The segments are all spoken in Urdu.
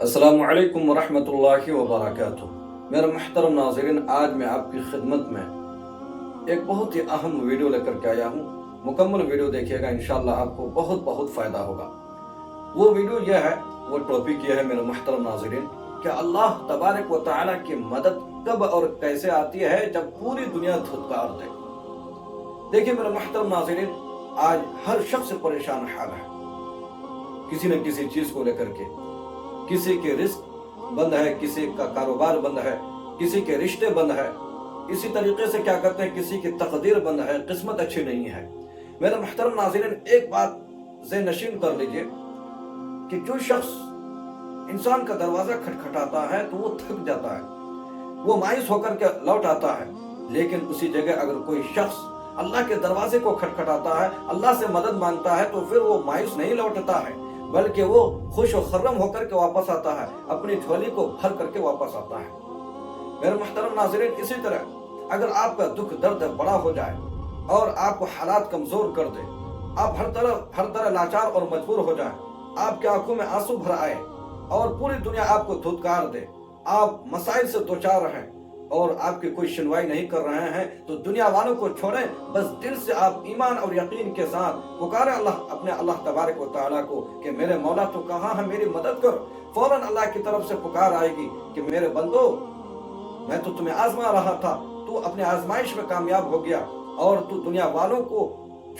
السلام علیکم ورحمۃ اللہ وبرکاتہ۔ میرا محترم ناظرین، آج میں آپ کی خدمت میں ایک بہت ہی اہم ویڈیو لے کر کے آیا ہوں۔ مکمل ویڈیو دیکھیے گا، انشاءاللہ آپ کو بہت فائدہ ہوگا۔ وہ ویڈیو یہ ہے، وہ ٹاپک یہ ہے میرے محترم ناظرین کہ اللہ تبارک و تعالیٰ کی مدد کب اور کیسے آتی ہے جب پوری دنیا دھتکار دے۔ دیکھیے میرے محترم ناظرین، آج ہر شخص پریشان حال ہے کسی نہ کسی چیز کو لے کر کے۔ کسی کے رزق بند ہے، کسی کا کاروبار بند ہے، کسی کے رشتے بند ہے، اسی طریقے سے کیا کہتے ہیں کسی کی تقدیر بند ہے، قسمت اچھی نہیں ہے۔ میرے محترم ناظرین، ایک بات ذہن نشین کر لیجئے کہ جو شخص انسان کا دروازہ کھٹکھٹاتا ہے تو وہ تھک جاتا ہے، وہ مایوس ہو کر کے لوٹ آتا ہے، لیکن اسی جگہ اگر کوئی شخص اللہ کے دروازے کو کھٹکھٹاتا ہے، اللہ سے مدد مانگتا ہے، تو پھر وہ مایوس نہیں لوٹتا ہے بلکہ وہ خوش و خرم ہو کر کے واپس آتا ہے، اپنی جھولی کو بھر کر کے واپس آتا ہے۔ میرے محترم ناظرین، اسی طرح اگر آپ کا دکھ درد بڑا ہو جائے اور آپ کو حالات کمزور کر دے، آپ ہر طرح لاچار اور مجبور ہو جائیں، آپ کی آنکھوں میں آنسو بھر آئے اور پوری دنیا آپ کو دھتکار دے، آپ مسائل سے دوچار رہیں اور آپ کی کوئی سنوائی نہیں کر رہے ہیں، تو دنیا والوں کو چھوڑیں، بس دل سے آپ ایمان اور یقین کے ساتھ پکاریں اپنے اللہ تبارک و تعالیٰ کو کہ میرے مولا تو کہاں ہے، میری مدد کر۔ فوراً اللہ کی طرف سے پکار آئے گی کہ میرے بندو، میں تو تمہیں آزما رہا تھا، تو اپنے آزمائش میں کامیاب ہو گیا اور تو دنیا والوں کو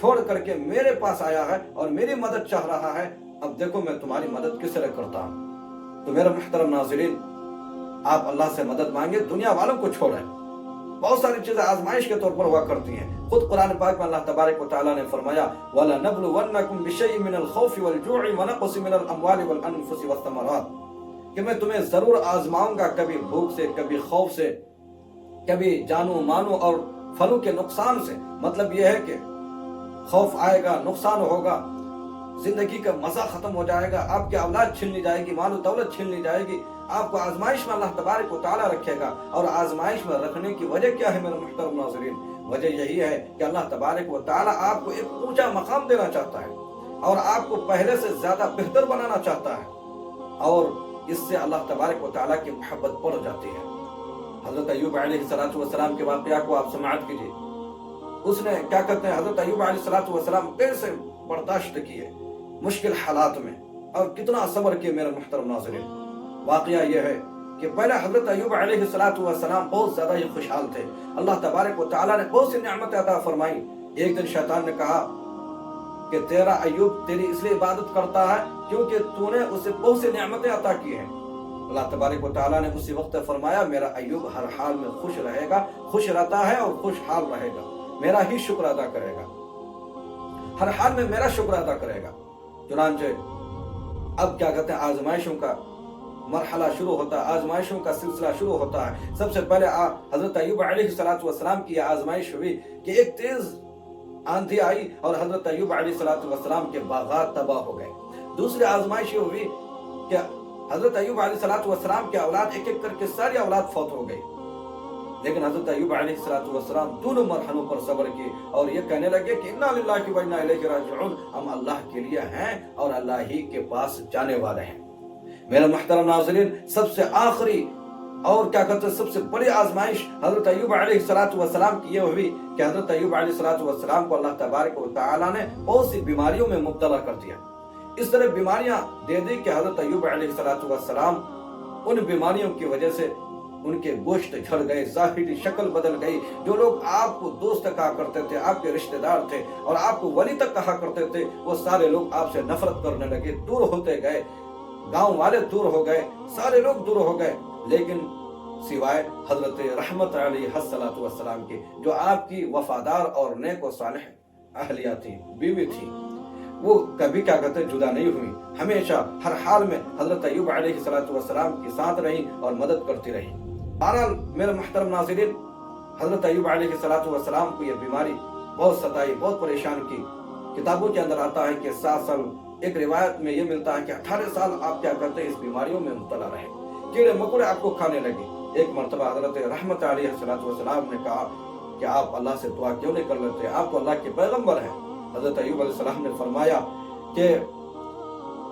چھوڑ کر کے میرے پاس آیا ہے اور میری مدد چاہ رہا ہے، اب دیکھو میں تمہاری مدد کس طرح کرتا ہوں۔ تو میرے محترم ناظرین، آپ اللہ سے مدد مانگے، دنیا والوں کو چھوڑیں۔ بہت ساری چیزیں آزمائش کے طور پر ہوا کرتی ہیں۔ خود قرآن پاک میں اللہ تبارک و تعالیٰ نے فرمایا وَلَنَبْلُوَنَّكُمْ بِشَيْءٍ مِّنَ الْخَوْفِ وَالْجُوعِ وَنَقْصٍ مِّنَ الْأَمْوَالِ وَالْأَنفُسِ وَالثَّمَرَاتِ، کہ میں تمہیں ضرور آزماؤں گا، کبھی بھوک سے، کبھی خوف سے، کبھی جانو مانو اور پھلوں کے نقصان سے۔ مطلب یہ ہے کہ خوف آئے گا، نقصان ہوگا، زندگی کا مزہ ختم ہو جائے گا، آپ کی اولاد چھین لی جائے گی، مال و دولت چھین لی جائے گی، آپ کو آزمائش میں اللہ تبارک و تعالیٰ رکھے گا۔ اور آزمائش میں رکھنے کی وجہ کیا ہے میرے محترم ناظرین؟ وجہ یہی ہے کہ اللہ تبارک و تعالیٰ آپ کو ایک اونچا مقام دینا چاہتا ہے اور آپ کو پہلے سے زیادہ بہتر بنانا چاہتا ہے، اور اس سے اللہ تبارک و تعالیٰ کی محبت بڑھ جاتی ہے۔ حضرت ایوب علیہ السلام کے واقعہ کو آپ سماعت کیجیے۔ اس نے کیا کہتے ہیں، حضرت ایوب علیہ السلام کیسے برداشت کیے مشکل حالات میں اور کتنا صبر کیے میرے محترم ناظرین۔ واقعہ یہ ہے کہ پہلے حضرت ایوب علیہ السلام بہت زیادہ ہی خوشحال تھے، اللہ تبارک و تعالیٰ نے بہت سی نعمتیں عطا فرمائی۔ ایک دن شیطان نے کہا کہ تیرا ایوب تیری اس لیے عبادت کرتا ہے کیونکہ تو نے اسے بہت سی نعمتیں عطا کی ہیں۔ اللہ تبارک و تعالیٰ نے اسی وقت فرمایا میرا ایوب ہر حال میں خوش رہے گا، خوش رہتا ہے اور خوشحال رہے گا، میرا ہی شکر ادا کرے گا، ہر حال میں میرا شکر ادا کرے گا۔ چنانچہ اب کیا کہتے ہیں، آزمائشوں کا مرحلہ شروع ہوتا ہے، آزمائشوں کا سلسلہ شروع ہوتا ہے۔ سب سے پہلے حضرت ایوب علیہ السلام کی آزمائش ہوئی کہ ایک تیز آندھی آئی اور حضرت ایوب علیہ السلام کے باغات تباہ ہو گئے۔ دوسری آزمائش یہ ہوئی کہ حضرت ایوب علیہ السلام کے اولاد ایک ایک کر کے ساری اولاد فوت ہو گئی، لیکن حضرت ایوب علیہ السلام دونوں مرحلوں پر صبر کیے اور یہ کہنے لگے کہ انا للہ و انا الیہ راجعون، ہم اللہ کے لیے ہیں اور اللہ ہی کے پاس جانے والے ہیں۔ میرے محترم ناظرین، سب سے آخری اور کیا کہتے ہیں سب سے بڑی آزمائش حضرت ایوب علیہ السلام کی یہ ہوئی کہ حضرت ایوب علیہ السلام کو اللہ تبارک و تعالیٰ نے بہت سی بیماریوں میں مبتلا کر دیا۔ اس طرح بیماریاں دے دی کہ حضرت ایوب علیہ السلام ان بیماریوں کی وجہ سے ان کے گوشت جھڑ گئے، ظاہری شکل بدل گئی۔ جو لوگ آپ کو دوست کہا کرتے تھے، آپ کے رشتہ دار تھے اور آپ کو ولی تک کہا کرتے تھے، وہ سارے لوگ آپ سے نفرت کرنے لگے، دور ہوتے گئے، گاؤں والے دور ہو گئے، سارے لوگ دور ہو گئے، لیکن سوائے حضرت رحمت علیہ السلام کے، جو آپ کی وفادار اور نیک و صالح اہلیہ تھی، بیوی تھی، وہ کبھی کیا کہتے جدا نہیں ہوئی، ہمیشہ ہر حال میں حضرت ایوب علیہ السلام کے ساتھ رہی اور مدد کرتی رہی۔ بہرحال میرے محترم ناظرین، حضرت ایوب علیہ السلام کو یہ بیماری بہت ستائی، بہت پریشان کی۔ کتابوں کے اندر آتا ہے کہ 7 سال، ایک روایت میں یہ ملتا ہے کہ 18 سال آپ کیا کرتے ہیں اس بیماریوں میں مبتلا رہے، کیڑے مکوڑے آپ کو کھانے لگے۔ ایک مرتبہ حضرت رحمت علیہ السلام نے کہا کہ آپ اللہ سے دعا کیوں نہیں کر لیتے، آپ تو اللہ کے پیغمبر ہیں۔ حضرت ایوب علیہ السلام نے فرمایا کہ